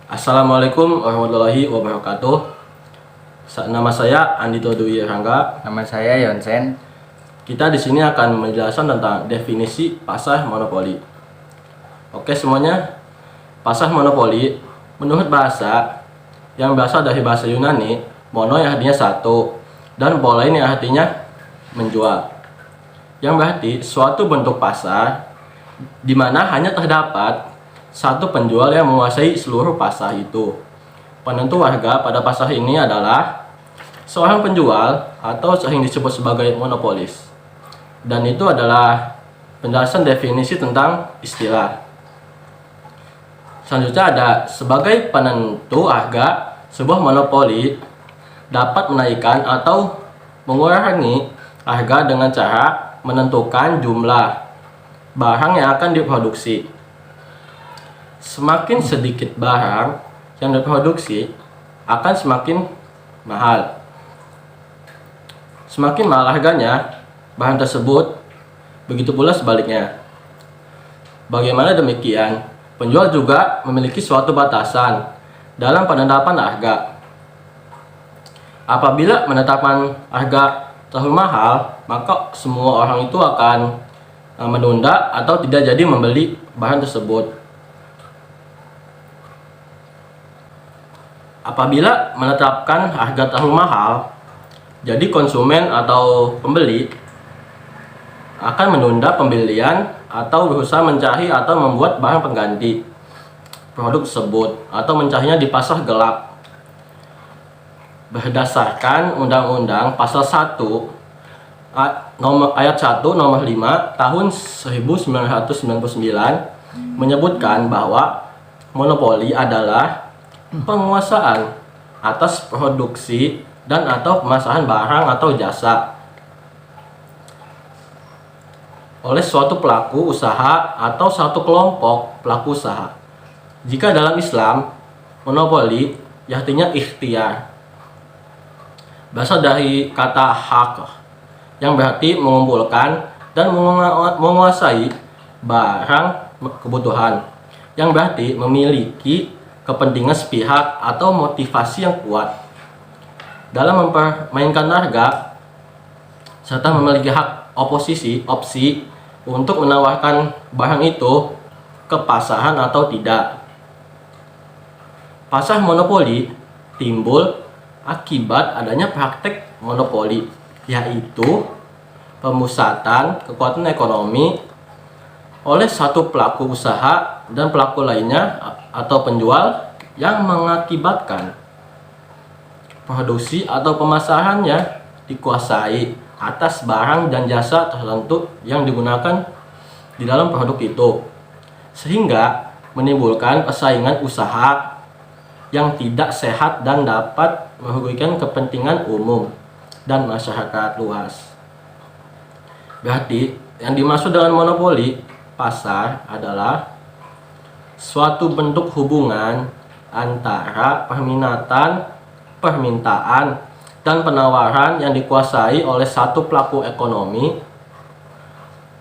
Assalamualaikum warahmatullahi wabarakatuh. Nama saya Andito Dwi Rangga. Nama saya Yonsen. Kita di sini akan menjelaskan tentang definisi pasar monopoli. Oke semuanya, pasar monopoli menurut bahasa yang berasal dari bahasa Yunani, mono yang artinya satu dan polei yang artinya menjual. Yang berarti suatu bentuk pasar di mana hanya terdapat satu penjual yang menguasai seluruh pasar itu. Penentu harga pada pasar ini adalah seorang penjual atau sering disebut sebagai monopolis. Dan itu adalah penjelasan definisi tentang istilah. Selanjutnya ada sebagai penentu harga, sebuah monopoli dapat menaikkan atau mengurangi harga dengan cara menentukan jumlah barang yang akan diproduksi. Semakin sedikit barang yang diproduksi akan semakin mahal. Semakin mahal harganya bahan tersebut, begitu pula sebaliknya. Bagaimana demikian? Penjual juga memiliki suatu batasan dalam penetapan harga. Apabila menetapkan harga terlalu mahal, maka semua orang itu akan menunda atau tidak jadi membeli bahan tersebut. Apabila menetapkan harga terlalu mahal, jadi konsumen atau pembeli akan menunda pembelian atau berusaha mencari atau membuat bahan pengganti produk tersebut atau mencarinya di pasar gelap. Berdasarkan Undang-Undang Pasal 1 ayat 1 nomor 5 tahun 1999 menyebutkan bahwa monopoli adalah penguasaan atas produksi dan atau pemasaran barang atau jasa oleh suatu pelaku usaha atau satu kelompok pelaku usaha. Jika dalam Islam, monopoli artinya ikhtiar, berasal dari kata hak yang berarti mengumpulkan dan menguasai barang kebutuhan, yang berarti memiliki kepentingan sepihak atau motivasi yang kuat dalam mempermainkan harga serta memiliki hak opsi untuk menawarkan barang itu ke pasaran atau tidak. Pasar monopoli timbul akibat adanya praktek monopoli, yaitu pemusatan kekuatan ekonomi oleh satu pelaku usaha dan pelaku lainnya atau penjual yang mengakibatkan produksi atau pemasarannya dikuasai atas barang dan jasa tertentu yang digunakan di dalam produk itu, sehingga menimbulkan persaingan usaha yang tidak sehat dan dapat merugikan kepentingan umum dan masyarakat luas. Berarti yang dimaksud dengan monopoli pasar adalah suatu bentuk hubungan antara permintaan dan penawaran yang dikuasai oleh satu pelaku ekonomi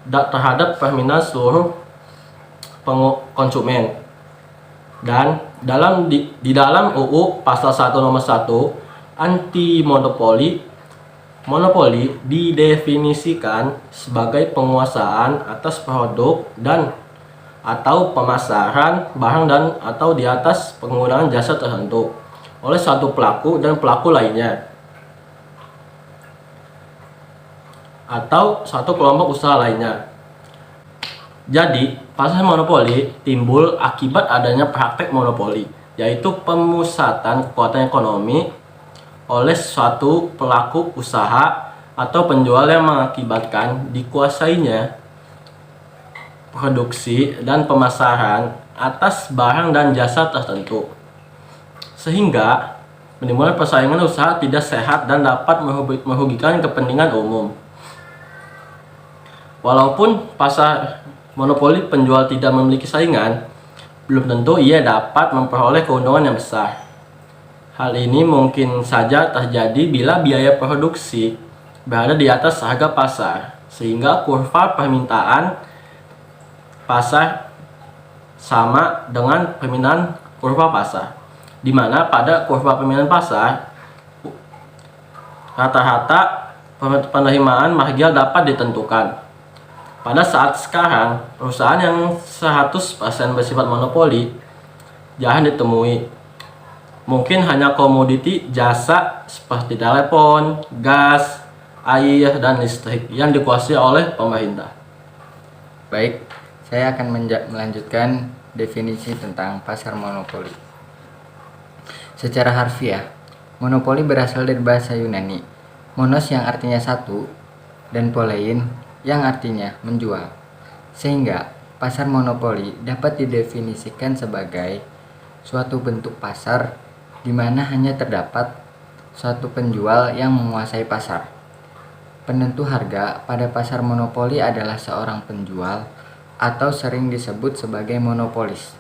terhadap permintaan seluruh konsumen. Dan di dalam UU Pasal 1 nomor 1 anti monopoli, monopoli didefinisikan sebagai penguasaan atas produk dan atau pemasaran barang dan atau di atas penggunaan jasa tertentu oleh satu pelaku dan pelaku lainnya atau satu kelompok usaha lainnya. Jadi, pasar monopoli timbul akibat adanya praktek monopoli, yaitu pemusatan kekuatan ekonomi oleh suatu pelaku usaha atau penjual yang mengakibatkan dikuasainya produksi dan pemasaran atas barang dan jasa tertentu, sehingga menimbulkan persaingan usaha tidak sehat dan dapat merugikan kepentingan umum. Walaupun pasar monopoli penjual tidak memiliki saingan, belum tentu ia dapat memperoleh keuntungan yang besar. Hal ini mungkin saja terjadi bila biaya produksi berada di atas harga pasar, sehingga kurva permintaan pasar sama dengan permintaan kurva pasar, di mana pada kurva pemilihan pasar rata-rata penerimaan marginal dapat ditentukan. Pada saat sekarang, perusahaan yang 100% bersifat monopoli jarang ditemui. Mungkin hanya komoditi jasa seperti telepon, gas, air, dan listrik yang dikuasai oleh pemerintah. Baik, saya akan melanjutkan definisi tentang pasar monopoli. Secara harfiah, monopoli berasal dari bahasa Yunani, monos yang artinya satu, dan polein yang artinya menjual. Sehingga, pasar monopoli dapat didefinisikan sebagai suatu bentuk pasar di mana hanya terdapat suatu penjual yang menguasai pasar. Penentu harga pada pasar monopoli adalah seorang penjual atau sering disebut sebagai monopolis,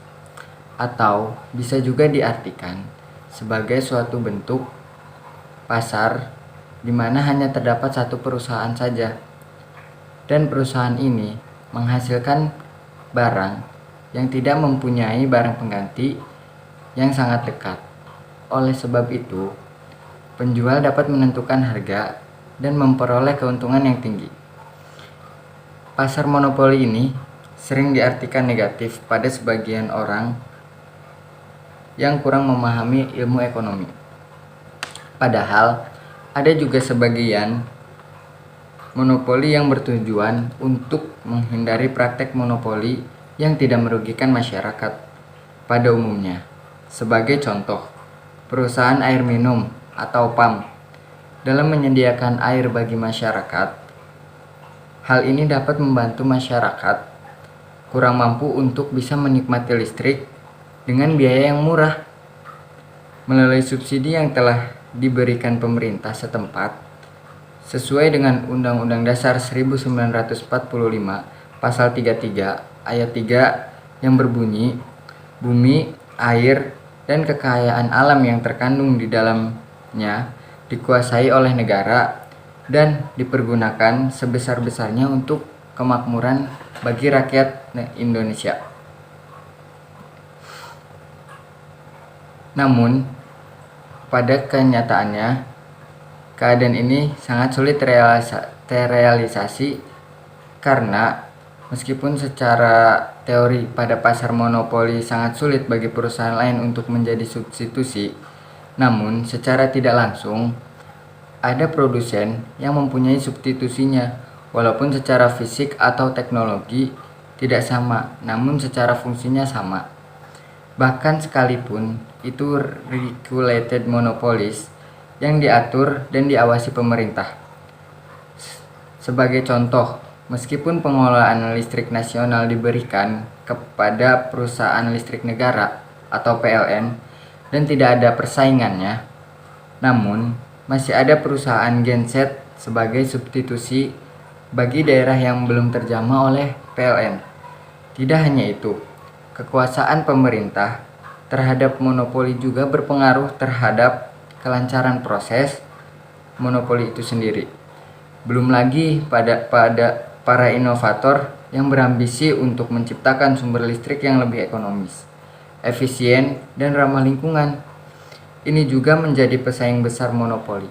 atau bisa juga diartikan sebagai suatu bentuk pasar di mana hanya terdapat satu perusahaan saja, dan perusahaan ini menghasilkan barang yang tidak mempunyai barang pengganti yang sangat dekat. Oleh sebab itu, penjual dapat menentukan harga dan memperoleh keuntungan yang tinggi. Pasar monopoli ini sering diartikan negatif pada sebagian orang yang kurang memahami ilmu ekonomi. Padahal, ada juga sebagian monopoli yang bertujuan untuk menghindari praktek monopoli yang tidak merugikan masyarakat pada umumnya. Sebagai contoh, perusahaan air minum atau PAM dalam menyediakan air bagi masyarakat. Hal ini dapat membantu masyarakat kurang mampu untuk bisa menikmati listrik dengan biaya yang murah melalui subsidi yang telah diberikan pemerintah setempat sesuai dengan Undang-Undang Dasar 1945 Pasal 33 Ayat 3 yang berbunyi, bumi, air, dan kekayaan alam yang terkandung di dalamnya dikuasai oleh negara dan dipergunakan sebesar-besarnya untuk kemakmuran bagi rakyat Indonesia. Namun, pada kenyataannya, keadaan ini sangat sulit terrealisasi karena meskipun secara teori pada pasar monopoli sangat sulit bagi perusahaan lain untuk menjadi substitusi, namun secara tidak langsung ada produsen yang mempunyai substitusinya, walaupun secara fisik atau teknologi tidak sama, namun secara fungsinya sama. Bahkan sekalipun itu regulated monopolies yang diatur dan diawasi pemerintah. Sebagai contoh, meskipun pengelolaan listrik nasional diberikan kepada perusahaan listrik negara atau PLN dan tidak ada persaingannya, namun masih ada perusahaan genset sebagai substitusi bagi daerah yang belum terjamah oleh PLN. Tidak hanya itu, kekuasaan pemerintah terhadap monopoli juga berpengaruh terhadap kelancaran proses monopoli itu sendiri. Belum lagi pada para inovator yang berambisi untuk menciptakan sumber listrik yang lebih ekonomis, efisien, dan ramah lingkungan. Ini juga menjadi pesaing besar monopoli.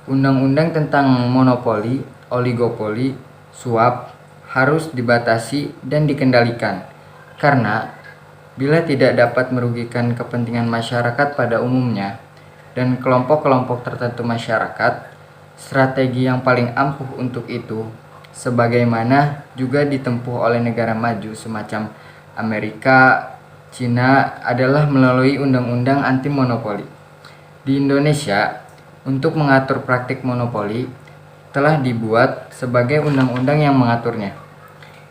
Undang-undang tentang monopoli, oligopoli, suap harus dibatasi dan dikendalikan, karena bila tidak dapat merugikan kepentingan masyarakat pada umumnya dan kelompok-kelompok tertentu masyarakat, strategi yang paling ampuh untuk itu, sebagaimana juga ditempuh oleh negara maju semacam Amerika, Cina, adalah melalui undang-undang anti monopoli. Di Indonesia, untuk mengatur praktik monopoli telah dibuat sebagai undang-undang yang mengaturnya.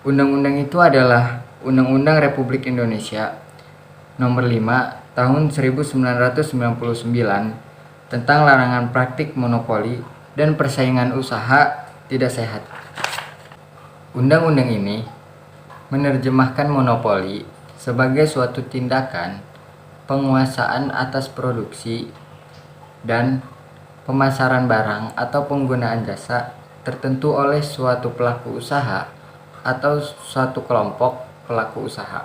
Undang-undang itu adalah Undang-Undang Republik Indonesia Nomor 5 Tahun 1999 tentang larangan praktik monopoli dan persaingan usaha tidak sehat. Undang-undang ini menerjemahkan monopoli sebagai suatu tindakan penguasaan atas produksi dan pemasaran barang atau penggunaan jasa tertentu oleh suatu pelaku usaha atau suatu kelompok pelaku usaha.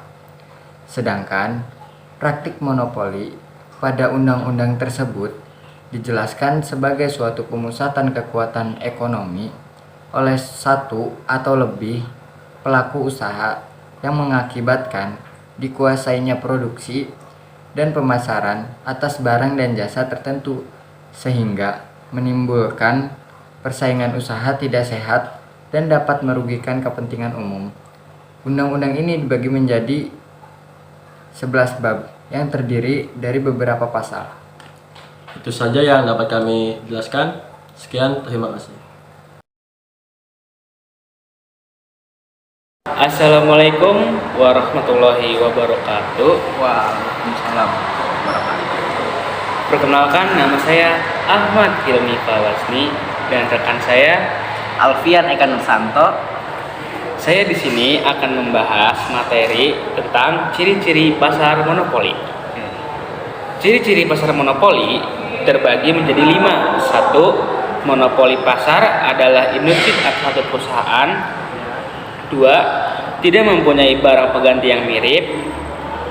Sedangkan Praktik monopoli pada undang-undang tersebut dijelaskan sebagai suatu pemusatan kekuatan ekonomi oleh satu atau lebih pelaku usaha yang mengakibatkan dikuasainya produksi dan pemasaran atas barang dan jasa tertentu, sehingga menimbulkan persaingan usaha tidak sehat dan dapat merugikan kepentingan umum. Undang-undang ini dibagi menjadi 11 bab yang terdiri dari beberapa pasal. Itu saja yang dapat kami jelaskan. Sekian, terima kasih. Assalamualaikum warahmatullahi wabarakatuh. Waalaikumsalam warahmatullahi. Perkenalkan, nama saya Ahmad Hilmi Fawasni dan rekan saya Alfian Eka Nursanto. Saya di sini akan membahas materi tentang ciri-ciri pasar monopoli. Ciri-ciri pasar monopoli terbagi menjadi 5. 1. Monopoli pasar adalah industri atau satu perusahaan. 2. Tidak mempunyai barang pengganti yang mirip.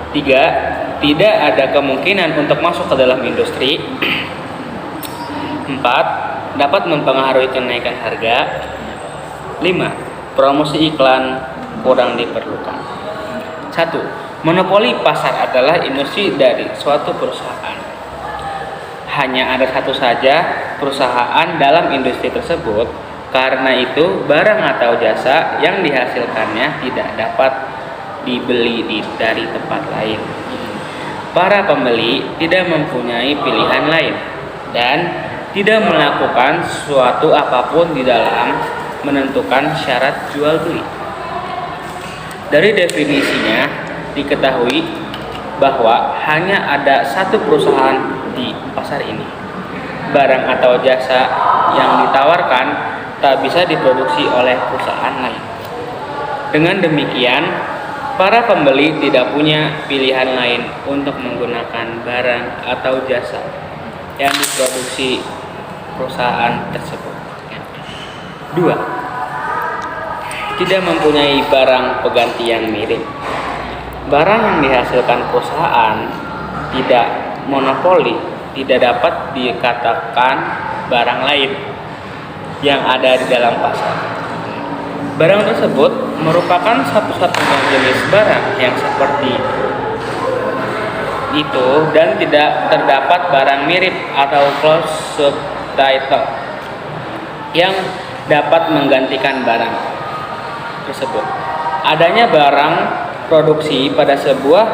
3. Tidak ada kemungkinan untuk masuk ke dalam industri. 4. Dapat mempengaruhi kenaikan harga. 5. Promosi iklan kurang diperlukan. 1. Monopoli pasar adalah industri dari suatu perusahaan. Hanya ada satu saja perusahaan dalam industri tersebut. Karena itu, barang atau jasa yang dihasilkannya tidak dapat dibeli dari tempat lain. Para pembeli tidak mempunyai pilihan lain dan tidak melakukan suatu apapun di dalam menentukan syarat jual beli. Dari definisinya diketahui bahwa hanya ada satu perusahaan di pasar ini. Barang atau jasa yang ditawarkan tak bisa diproduksi oleh perusahaan lain. Dengan demikian, para pembeli tidak punya pilihan lain untuk menggunakan barang atau jasa yang diproduksi perusahaan tersebut. 2. Tidak mempunyai barang pengganti yang mirip. Barang yang dihasilkan perusahaan tidak monopoli tidak dapat dikatakan barang lain yang ada di dalam pasar. Barang tersebut merupakan satu-satunya jenis barang yang seperti itu dan tidak terdapat barang mirip atau close subtitle yang dapat menggantikan barang tersebut. Adanya barang produksi pada sebuah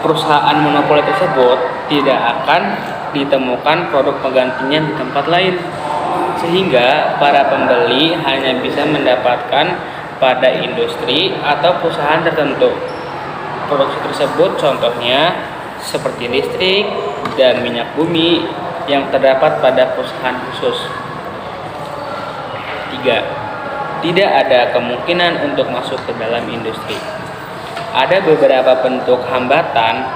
perusahaan monopoli tersebut tidak akan ditemukan produk penggantinya di tempat lain, sehingga para pembeli hanya bisa mendapatkan pada industri atau perusahaan tertentu. Produksi tersebut contohnya seperti listrik dan minyak bumi yang terdapat pada perusahaan khusus. 3. Tidak ada kemungkinan untuk masuk ke dalam industri. Ada beberapa bentuk hambatan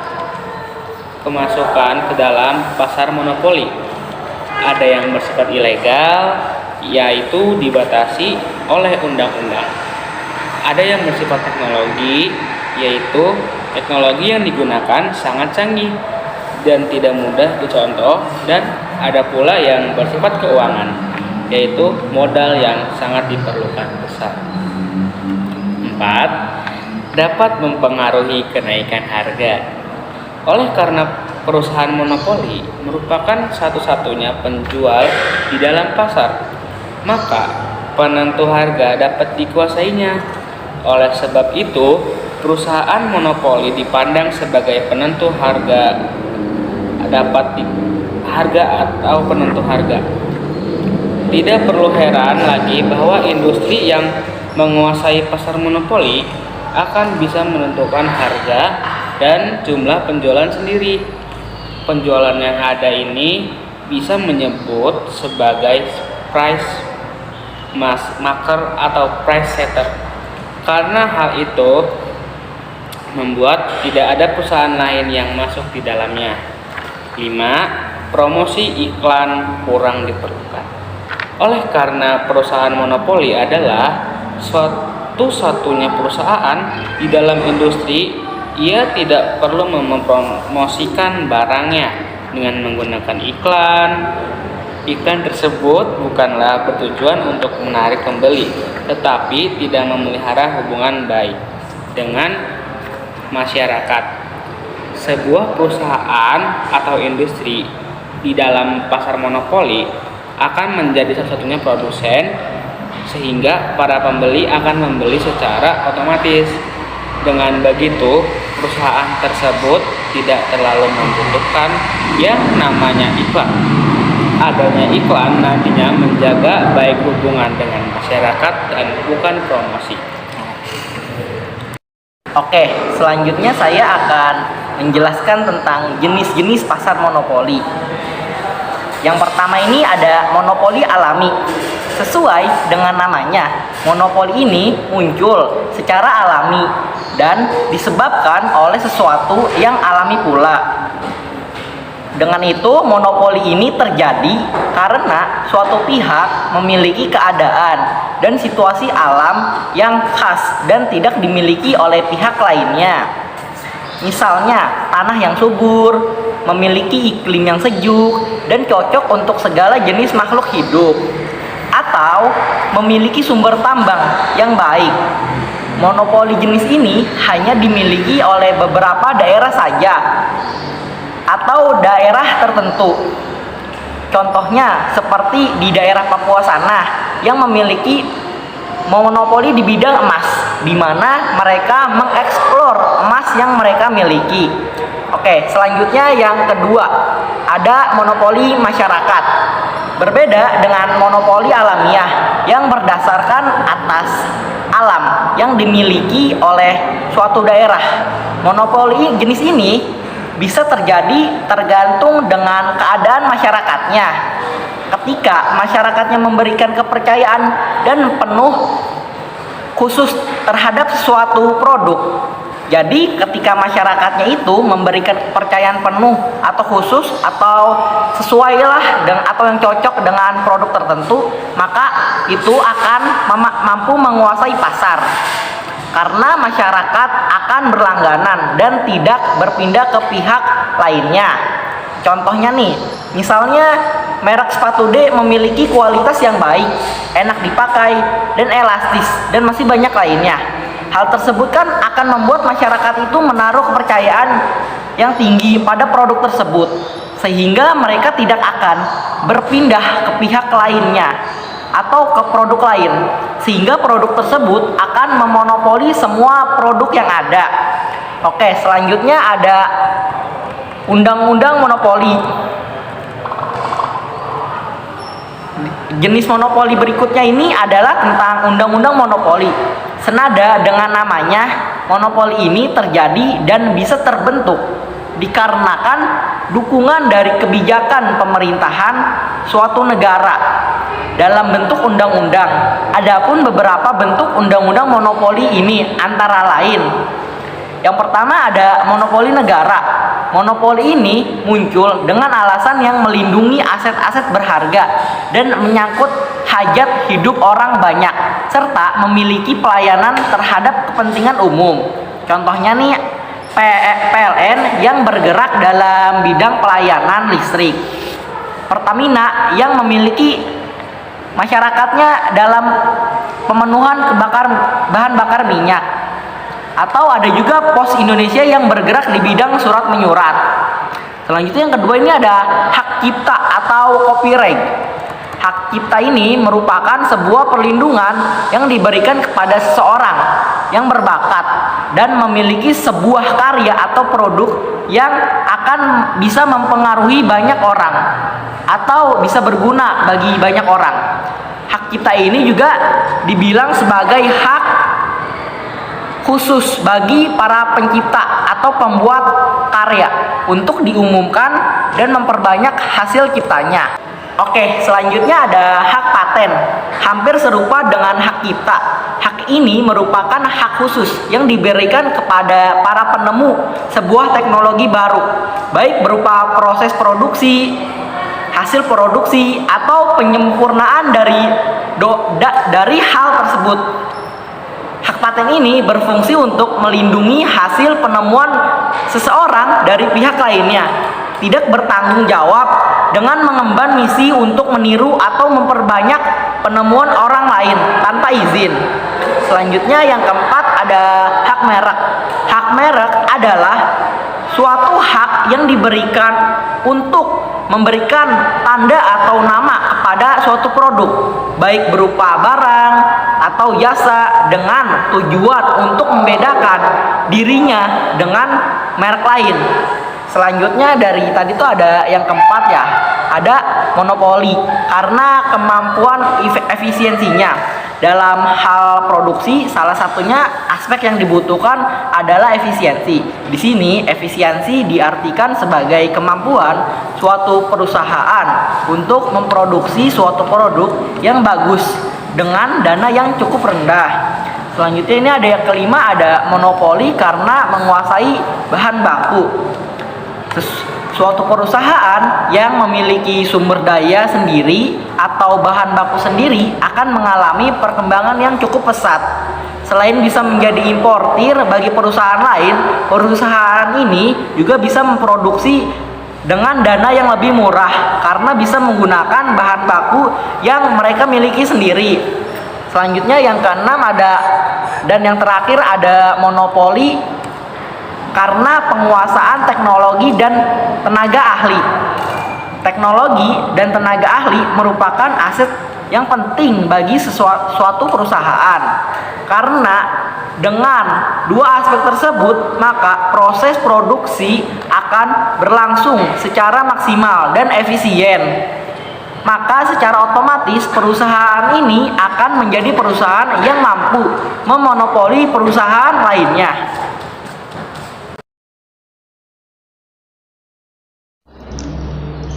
kemasukan ke dalam pasar monopoli. Ada yang bersifat ilegal, yaitu dibatasi oleh undang-undang. Ada yang bersifat teknologi, yaitu teknologi yang digunakan sangat canggih dan tidak mudah dicontoh, dan ada pula yang bersifat keuangan, yaitu modal yang sangat diperlukan besar. 4. Dapat mempengaruhi kenaikan harga. Oleh karena perusahaan monopoli merupakan satu-satunya penjual di dalam pasar, maka penentu harga dapat dikuasainya. Oleh sebab itu, perusahaan monopoli dipandang sebagai penentu harga atau penentu harga. Tidak perlu heran lagi bahwa industri yang menguasai pasar monopoli akan bisa menentukan harga dan jumlah penjualan sendiri. Penjualan yang ada ini bisa menyebut sebagai price maker atau price setter. Karena hal itu membuat tidak ada perusahaan lain yang masuk di dalamnya. 5. Promosi iklan kurang diperlukan. Oleh karena perusahaan monopoli adalah satu-satunya perusahaan di dalam industri ia tidak perlu mempromosikan barangnya dengan menggunakan iklan. Iklan tersebut bukanlah bertujuan untuk menarik pembeli, tetapi tidak memelihara hubungan baik dengan masyarakat. Sebuah perusahaan atau industri di dalam pasar monopoli akan menjadi satu-satunya produsen, sehingga para pembeli akan membeli secara otomatis. Dengan begitu, perusahaan tersebut tidak terlalu membutuhkan yang namanya iklan. Adanya iklan nantinya menjaga baik hubungan dengan masyarakat dan bukan promosi. Oke, selanjutnya saya akan menjelaskan tentang jenis-jenis pasar monopoli. Yang pertama ini ada monopoli alami. Sesuai dengan namanya, monopoli ini muncul secara alami dan disebabkan oleh sesuatu yang alami pula. Dengan itu, monopoli ini terjadi karena suatu pihak memiliki keadaan dan situasi alam yang khas dan tidak dimiliki oleh pihak lainnya. Misalnya, tanah yang subur, memiliki iklim yang sejuk dan cocok untuk segala jenis makhluk hidup, atau memiliki sumber tambang yang baik. Monopoli jenis ini hanya dimiliki oleh beberapa daerah saja atau daerah tertentu. Contohnya seperti di daerah Papua sana yang memiliki monopoli di bidang emas, di mana mereka mengeksplor emas yang mereka miliki. Oke, selanjutnya yang kedua, ada monopoli masyarakat. Berbeda dengan monopoli alamiah yang berdasarkan atas alam yang dimiliki oleh suatu daerah. Monopoli jenis ini bisa terjadi tergantung dengan keadaan masyarakatnya. Ketika masyarakatnya memberikan kepercayaan dan penuh khusus terhadap suatu produk. Jadi ketika masyarakatnya itu memberikan kepercayaan penuh atau khusus atau sesuailah dengan atau yang cocok dengan produk tertentu, maka itu akan mampu menguasai pasar. Karena masyarakat akan berlangganan dan tidak berpindah ke pihak lainnya. Contohnya nih, misalnya merek sepatu D memiliki kualitas yang baik, enak dipakai, dan elastis, dan masih banyak lainnya. Hal tersebut kan akan membuat masyarakat itu menaruh kepercayaan yang tinggi pada produk tersebut, sehingga mereka tidak akan berpindah ke pihak lainnya atau ke produk lain, sehingga produk tersebut akan memonopoli semua produk yang ada. Oke, selanjutnya ada undang-undang monopoli. Jenis monopoli berikutnya ini adalah tentang undang-undang monopoli. Senada dengan namanya, monopoli ini terjadi dan bisa terbentuk dikarenakan dukungan dari kebijakan pemerintahan suatu negara dalam bentuk undang-undang. Adapun beberapa bentuk undang-undang monopoli ini antara lain, yang pertama ada monopoli negara. Monopoli ini muncul dengan alasan yang melindungi aset-aset berharga dan menyangkut hajat hidup orang banyak, serta memiliki pelayanan terhadap kepentingan umum. Contohnya nih, PLN yang bergerak dalam bidang pelayanan listrik, Pertamina yang memiliki masyarakatnya dalam pemenuhan bahan bakar minyak, atau ada juga Pos Indonesia yang bergerak di bidang surat menyurat. Selanjutnya yang kedua ini ada hak cipta atau copyright. Hak cipta ini merupakan sebuah perlindungan yang diberikan kepada seseorang yang berbakat dan memiliki sebuah karya atau produk yang akan bisa mempengaruhi banyak orang atau bisa berguna bagi banyak orang. Hak cipta ini juga dibilang sebagai hak khusus bagi para pencipta atau pembuat karya untuk diumumkan dan memperbanyak hasil ciptanya. Oke, selanjutnya ada hak paten. Hampir serupa dengan hak cipta. Hak ini merupakan hak khusus yang diberikan kepada para penemu sebuah teknologi baru, baik berupa proses produksi, hasil produksi, atau penyempurnaan dari hal tersebut. Hak paten ini berfungsi untuk melindungi hasil penemuan seseorang dari pihak lainnya, tidak bertanggung jawab dengan mengemban misi untuk meniru atau memperbanyak penemuan orang lain tanpa izin. Selanjutnya yang keempat ada hak merek. Hak merek adalah suatu hak yang diberikan untuk memberikan tanda atau nama kepada suatu produk, baik berupa barang atau jasa, dengan tujuan untuk membedakan dirinya dengan merek lain. Selanjutnya dari tadi tuh ada yang keempat ya, ada monopoli karena kemampuan efisiensinya. Dalam hal produksi, salah satunya aspek yang dibutuhkan adalah efisiensi. Di sini efisiensi diartikan sebagai kemampuan suatu perusahaan untuk memproduksi suatu produk yang bagus dengan dana yang cukup rendah. Selanjutnya ini ada yang kelima, ada monopoli karena menguasai bahan baku. Suatu perusahaan yang memiliki sumber daya sendiri atau bahan baku sendiri akan mengalami perkembangan yang cukup pesat. Selain bisa menjadi importir bagi perusahaan lain, perusahaan ini juga bisa memproduksi dengan dana yang lebih murah karena bisa menggunakan bahan baku yang mereka miliki sendiri. Selanjutnya yang keenam ada, dan yang terakhir ada monopoli karena penguasaan teknologi dan tenaga ahli. Teknologi dan tenaga ahli merupakan aset yang penting bagi suatu perusahaan. Karena dengan dua aspek tersebut, maka proses produksi akan berlangsung secara maksimal dan efisien. Maka secara otomatis perusahaan ini akan menjadi perusahaan yang mampu memonopoli perusahaan lainnya.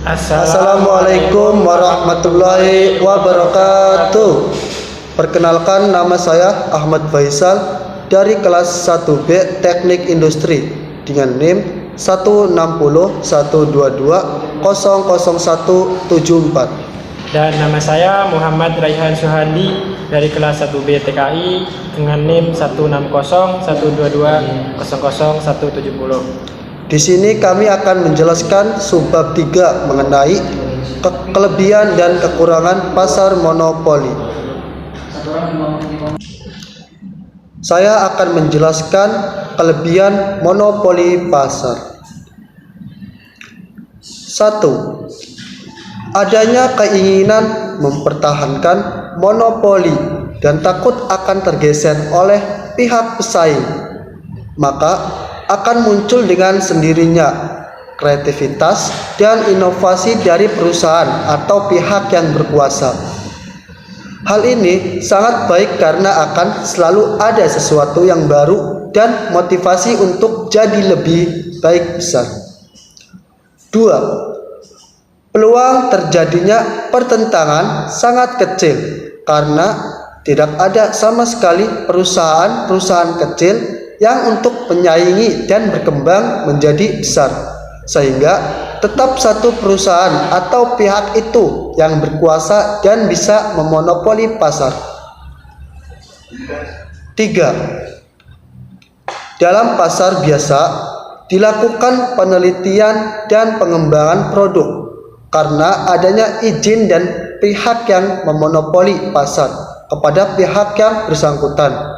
Assalamualaikum warahmatullahi wabarakatuh. Perkenalkan, nama saya Ahmad Faisal dari kelas 1B Teknik Industri dengan NIM 16012200174. Dan nama saya Muhammad Raihan Suhandi dari kelas 1B TKI dengan NIM 16012200170. Di sini kami akan menjelaskan subbab 3 mengenai kelebihan dan kekurangan pasar monopoli. Saya akan menjelaskan kelebihan monopoli pasar. 1. Adanya keinginan mempertahankan monopoli dan takut akan tergeser oleh pihak pesaing, maka akan muncul dengan sendirinya kreativitas dan inovasi dari perusahaan atau pihak yang berkuasa. Hal ini sangat baik karena akan selalu ada sesuatu yang baru dan motivasi untuk jadi lebih baik besar. 2. Peluang terjadinya pertentangan sangat kecil karena tidak ada sama sekali perusahaan-perusahaan kecil yang untuk menyaingi dan berkembang menjadi besar, sehingga tetap satu perusahaan atau pihak itu yang berkuasa dan bisa memonopoli pasar. 3. Dalam pasar biasa dilakukan penelitian dan pengembangan produk karena adanya izin dan pihak yang memonopoli pasar kepada pihak yang bersangkutan.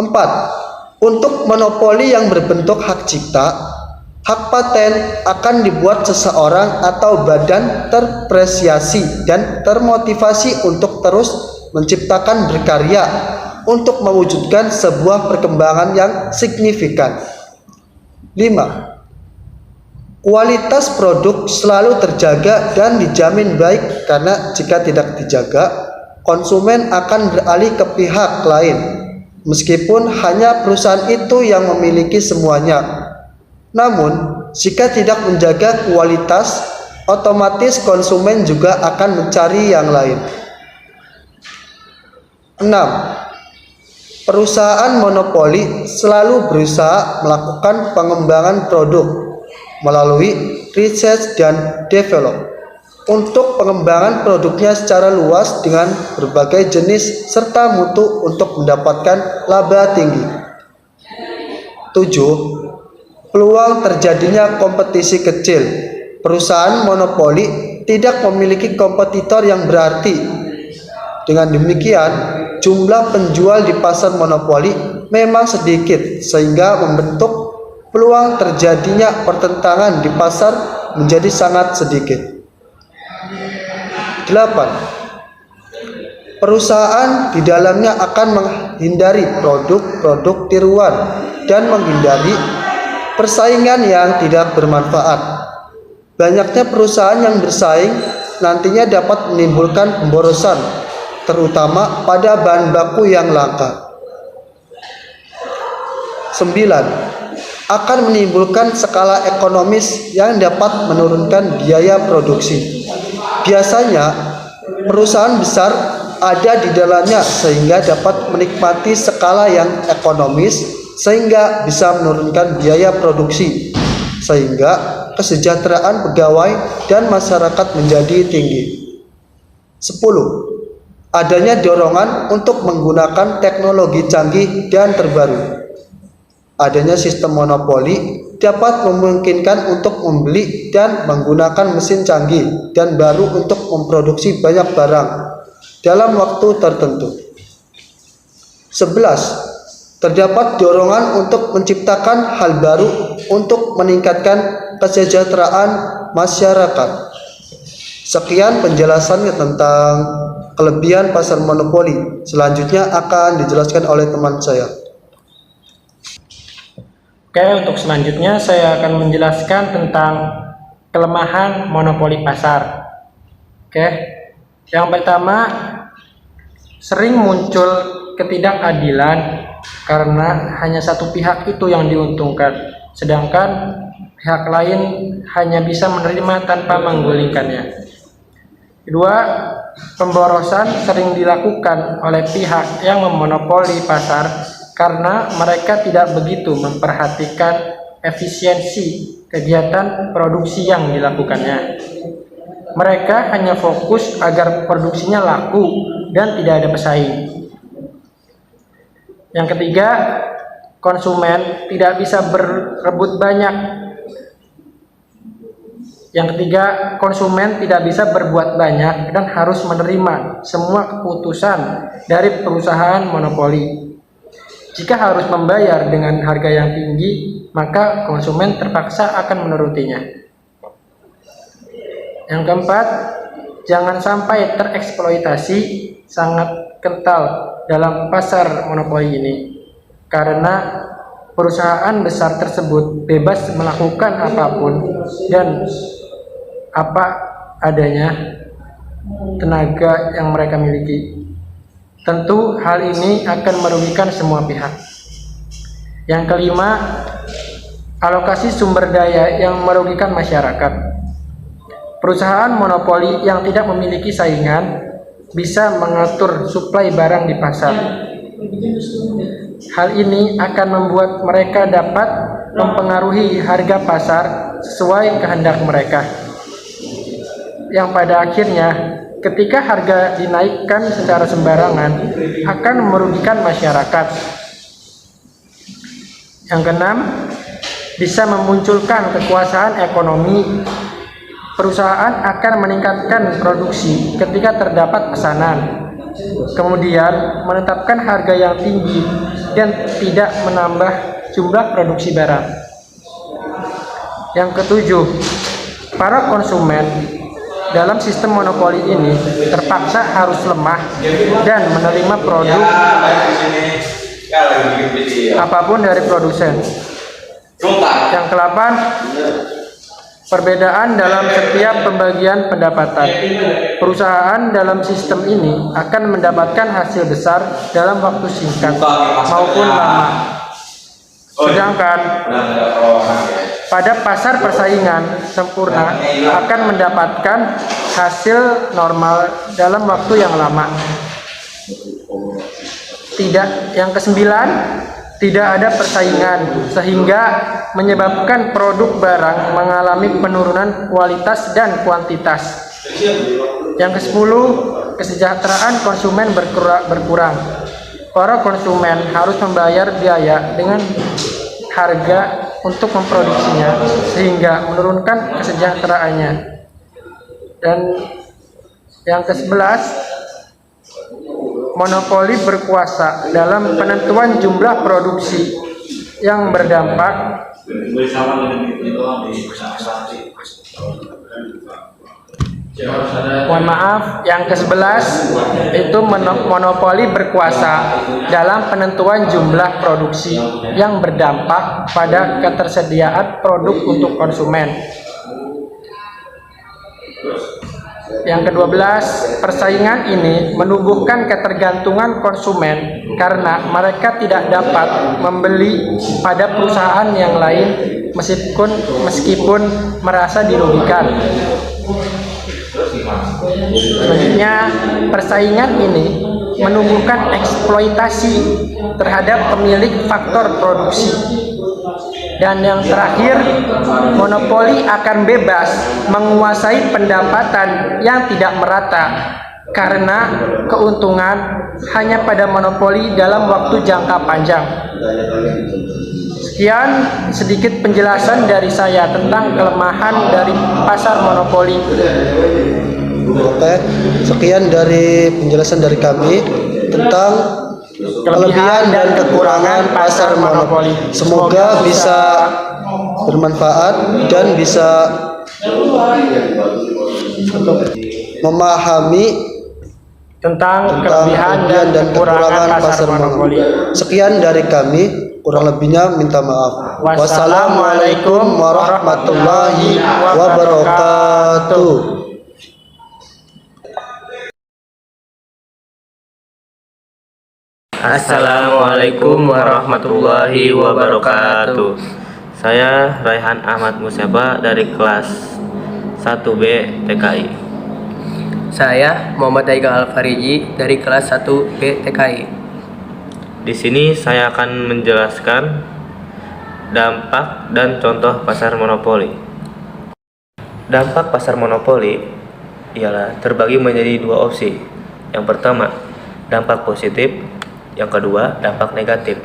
4. Untuk monopoli yang berbentuk hak cipta, hak paten akan dibuat seseorang atau badan terpresiasi dan termotivasi untuk terus menciptakan berkarya untuk mewujudkan sebuah perkembangan yang signifikan. 5. Kualitas produk selalu terjaga dan dijamin baik karena jika tidak dijaga, konsumen akan beralih ke pihak lain. Meskipun hanya perusahaan itu yang memiliki semuanya. Namun, jika tidak menjaga kualitas, otomatis konsumen juga akan mencari yang lain. 6. Perusahaan monopoli selalu berusaha melakukan pengembangan produk melalui research dan develop untuk pengembangan produknya secara luas dengan berbagai jenis serta mutu untuk mendapatkan laba tinggi. 7. Peluang terjadinya kompetisi kecil. Perusahaan monopoli tidak memiliki kompetitor yang berarti. Dengan demikian, jumlah penjual di pasar monopoli memang sedikit sehingga membentuk peluang terjadinya pertentangan di pasar menjadi sangat sedikit. 8. Perusahaan di dalamnya akan menghindari produk-produk tiruan dan menghindari persaingan yang tidak bermanfaat. Banyaknya perusahaan yang bersaing nantinya dapat menimbulkan pemborosan, terutama pada bahan baku yang langka. 9. Akan menimbulkan skala ekonomis yang dapat menurunkan biaya produksi. Biasanya, perusahaan besar ada di dalamnya sehingga dapat menikmati skala yang ekonomis sehingga bisa menurunkan biaya produksi, sehingga kesejahteraan pegawai dan masyarakat menjadi tinggi. 10. Adanya dorongan untuk menggunakan teknologi canggih dan terbaru. Adanya sistem monopoli dapat memungkinkan untuk membeli dan menggunakan mesin canggih dan baru untuk memproduksi banyak barang dalam waktu tertentu. 11. Terdapat dorongan untuk menciptakan hal baru untuk meningkatkan kesejahteraan masyarakat. Sekian penjelasan tentang kelebihan pasar monopoli. Selanjutnya akan dijelaskan oleh teman saya. Oke, untuk selanjutnya saya akan menjelaskan tentang kelemahan monopoli pasar. Oke, yang pertama, sering muncul ketidakadilan karena hanya satu pihak itu yang diuntungkan, sedangkan pihak lain hanya bisa menerima tanpa menggulingkannya. Kedua, pemborosan sering dilakukan oleh pihak yang memonopoli pasar karena mereka tidak begitu memperhatikan efisiensi kegiatan produksi yang dilakukannya. Mereka hanya fokus agar produksinya laku dan tidak ada pesaing. Yang ketiga, konsumen tidak bisa berebut banyak. Yang ketiga, konsumen tidak bisa berbuat banyak dan harus menerima semua keputusan dari perusahaan monopoli. Jika harus membayar dengan harga yang tinggi, maka konsumen terpaksa akan menurutinya. Yang keempat, jangan sampai tereksploitasi sangat kental dalam pasar monopoli ini, karena perusahaan besar tersebut bebas melakukan apapun dan apa adanya tenaga yang mereka miliki. Tentu hal ini akan merugikan semua pihak. Yang kelima, alokasi sumber daya yang merugikan masyarakat. Perusahaan monopoli yang tidak memiliki saingan bisa mengatur suplai barang di pasar. Hal ini akan membuat mereka dapat mempengaruhi harga pasar sesuai kehendak mereka, yang pada akhirnya ketika harga dinaikkan secara sembarangan akan merugikan masyarakat. Yang keenam, bisa memunculkan kekuasaan ekonomi. Perusahaan akan meningkatkan produksi ketika terdapat pesanan, kemudian menetapkan harga yang tinggi dan tidak menambah jumlah produksi barang. Yang ketujuh, para konsumen dalam sistem monopoli ini terpaksa harus lemah dan menerima produk apapun dari produsen. Yang ke-8, perbedaan dalam setiap pembagian pendapatan. Perusahaan dalam sistem ini akan mendapatkan hasil besar dalam waktu singkat maupun lama. Sedangkan pada pasar persaingan sempurna akan mendapatkan hasil normal dalam waktu yang lama. Yang kesembilan, tidak ada persaingan sehingga menyebabkan produk barang mengalami penurunan kualitas dan kuantitas. Yang ke-10, kesejahteraan konsumen berkurang. Para konsumen harus membayar biaya dengan harga untuk memproduksinya sehingga menurunkan kesejahteraannya. Dan yang ke-11, monopoli berkuasa dalam penentuan jumlah produksi yang berdampak yang ke-11 itu monopoli berkuasa dalam penentuan jumlah produksi yang berdampak pada ketersediaan produk untuk konsumen. Yang ke-12, persaingan ini menumbuhkan ketergantungan konsumen karena mereka tidak dapat membeli pada perusahaan yang lain meskipun merasa dirugikan. Selanjutnya, persaingan ini menumbuhkan eksploitasi terhadap pemilik faktor produksi. Dan yang terakhir, monopoli akan bebas menguasai pendapatan yang tidak merata karena keuntungan hanya pada monopoli dalam waktu jangka panjang. Sekian sedikit penjelasan dari saya tentang kelemahan dari pasar monopoli. Oke, sekian dari penjelasan dari kami tentang kelebihan dan kekurangan pasar monopoli. Semoga bisa bermanfaat dan bisa memahami tentang kelebihan dan kekurangan pasar monopoli. Sekian dari kami, kurang lebihnya minta maaf. Wassalamualaikum warahmatullahi wabarakatuh. Assalamualaikum warahmatullahi wabarakatuh. Saya Raihan Ahmad Musyaba dari kelas 1B TKI. Saya Muhammad Aiga Alfariji dari kelas 1B TKI. Di sini saya akan menjelaskan dampak dan contoh pasar monopoli. Dampak pasar monopoli ialah terbagi menjadi dua opsi. Yang pertama, dampak positif. Yang kedua, dampak negatif.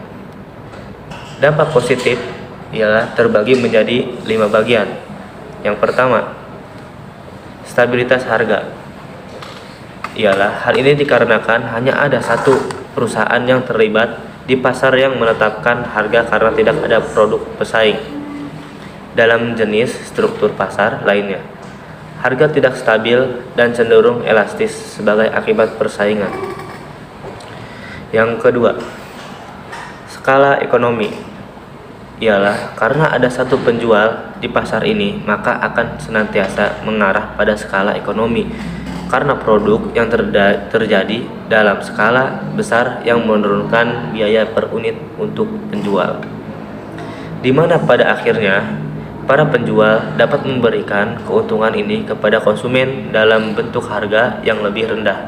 Dampak positif ialah terbagi menjadi 5 bagian. Yang pertama, stabilitas harga. Ialah hal ini dikarenakan hanya ada satu perusahaan yang terlibat di pasar yang menetapkan harga karena tidak ada produk pesaing dalam jenis struktur pasar lainnya. Harga tidak stabil dan cenderung elastis sebagai akibat persaingan. Yang kedua, skala ekonomi. Ialah karena ada satu penjual di pasar ini, maka akan senantiasa mengarah pada skala ekonomi karena produk yang terjadi dalam skala besar yang menurunkan biaya per unit untuk penjual, di mana pada akhirnya para penjual dapat memberikan keuntungan ini kepada konsumen dalam bentuk harga yang lebih rendah.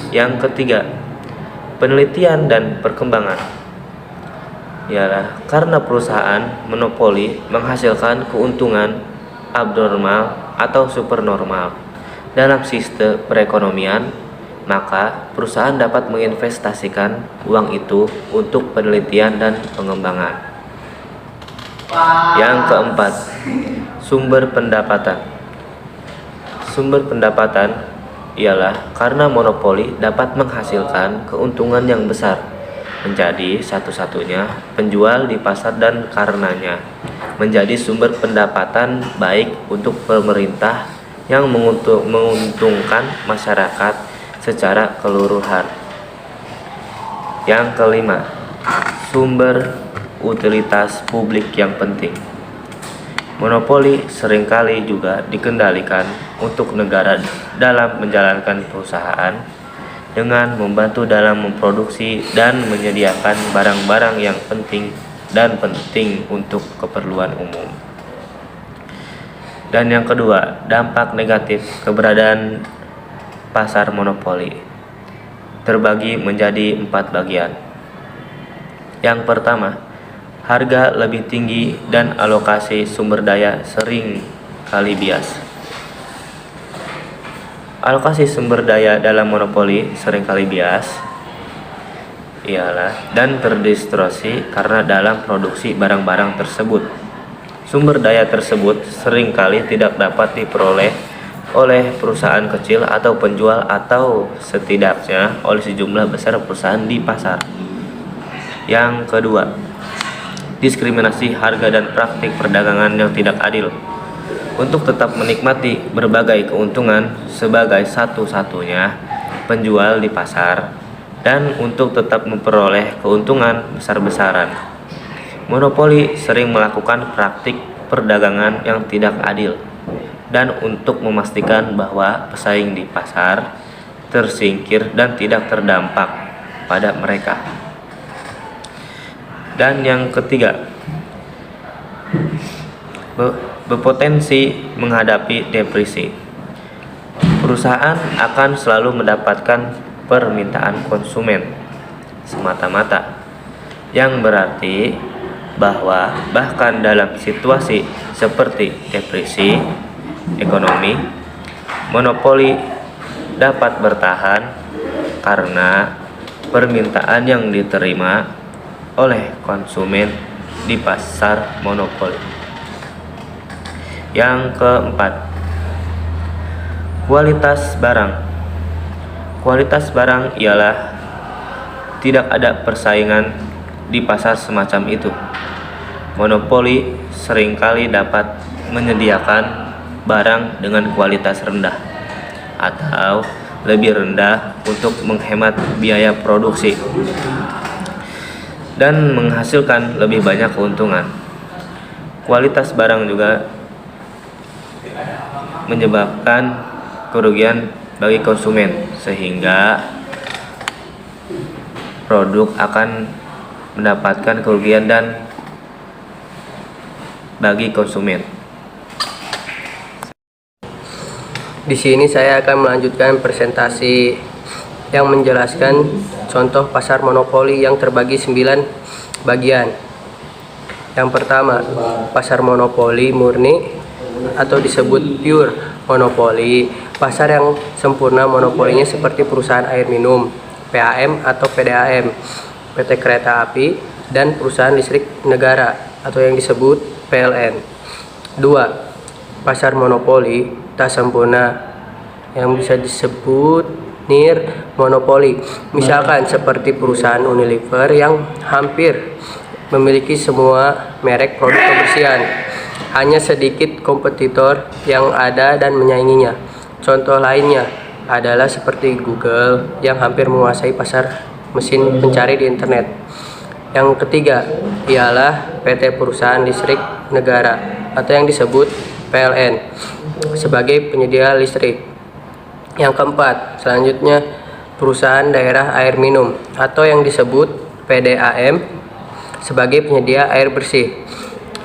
Yang ketiga, penelitian dan perkembangan. Ialah karena perusahaan monopoli menghasilkan keuntungan abnormal atau supernormal dalam sistem perekonomian, maka perusahaan dapat menginvestasikan uang itu untuk penelitian dan pengembangan. Yang keempat, sumber pendapatan. Sumber pendapatan ialah karena monopoli dapat menghasilkan keuntungan yang besar, menjadi satu-satunya penjual di pasar dan karenanya menjadi sumber pendapatan baik untuk pemerintah yang menguntungkan masyarakat secara keseluruhan. Yang kelima, sumber utilitas publik yang penting. Monopoli seringkali juga dikendalikan untuk negara dalam menjalankan perusahaan dengan membantu dalam memproduksi dan menyediakan barang-barang yang penting untuk keperluan umum. Dan yang kedua, dampak negatif keberadaan pasar monopoli terbagi menjadi 4 bagian. Yang pertama, harga lebih tinggi dan alokasi sumber daya sering kali bias. Alokasi sumber daya dalam monopoli seringkali bias, dan terdistorsi karena dalam produksi barang-barang tersebut, sumber daya tersebut seringkali tidak dapat diperoleh oleh perusahaan kecil atau penjual atau setidaknya oleh sejumlah besar perusahaan di pasar. Yang kedua, diskriminasi harga dan praktik perdagangan yang tidak adil. Untuk tetap menikmati berbagai keuntungan sebagai satu-satunya penjual di pasar dan untuk tetap memperoleh keuntungan besar-besaran, monopoli sering melakukan praktik perdagangan yang tidak adil dan untuk memastikan bahwa pesaing di pasar tersingkir dan tidak terdampak pada mereka. Dan yang ketiga, berpotensi menghadapi depresi. Perusahaan akan selalu mendapatkan permintaan konsumen semata-mata, yang berarti bahwa bahkan dalam situasi seperti depresi ekonomi, monopoli dapat bertahan karena permintaan yang diterima oleh konsumen di pasar monopoli. Yang keempat, kualitas barang. Kualitas barang ialah tidak ada persaingan di pasar semacam itu. Monopoli seringkali dapat menyediakan barang dengan kualitas rendah atau lebih rendah untuk menghemat biaya produksi dan menghasilkan lebih banyak keuntungan. Kualitas barang juga menyebabkan kerugian bagi konsumen, sehingga produk akan mendapatkan kerugian dan bagi konsumen. Di sini saya akan melanjutkan presentasi yang menjelaskan contoh pasar monopoli yang terbagi 9 bagian. Yang pertama, pasar monopoli murni atau disebut pure monopoli, pasar yang sempurna monopolinya seperti perusahaan air minum, PAM atau PDAM, PT Kereta Api, dan perusahaan listrik negara atau yang disebut PLN. 2. Pasar monopoli tak sempurna yang bisa disebut near monopoli, misalkan seperti perusahaan Unilever yang hampir memiliki semua merek produk kebersihan. Hanya sedikit kompetitor yang ada dan menyainginya. Contoh lainnya adalah seperti Google yang hampir menguasai pasar mesin pencari di internet. Yang ketiga ialah PT Perusahaan Listrik Negara atau yang disebut PLN sebagai penyedia listrik. Yang keempat, selanjutnya Perusahaan Daerah Air Minum atau yang disebut PDAM sebagai penyedia air bersih.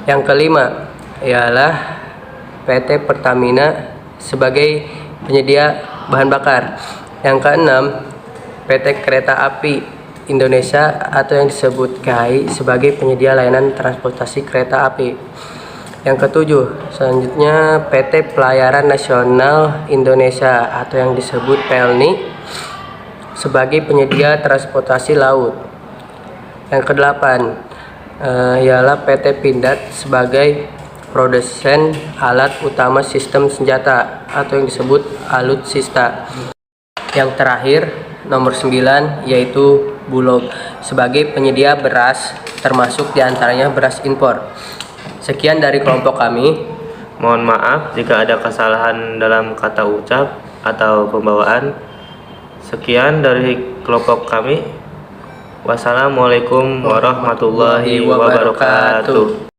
Yang kelima ialah PT Pertamina sebagai penyedia bahan bakar. Yang keenam, PT Kereta Api Indonesia atau yang disebut KAI sebagai penyedia layanan transportasi kereta api. Yang ketujuh, selanjutnya PT Pelayaran Nasional Indonesia atau yang disebut PELNI sebagai penyedia transportasi laut. Yang kedelapan ialah PT Pindad sebagai produsen alat utama sistem senjata atau yang disebut alutsista. Yang terakhir, nomor 9, yaitu Bulog sebagai penyedia beras, termasuk diantaranya beras impor. Sekian dari kelompok kami. Mohon maaf jika ada kesalahan dalam kata ucap atau pembawaan. Sekian dari kelompok kami. Wassalamualaikum warahmatullahi wabarakatuh.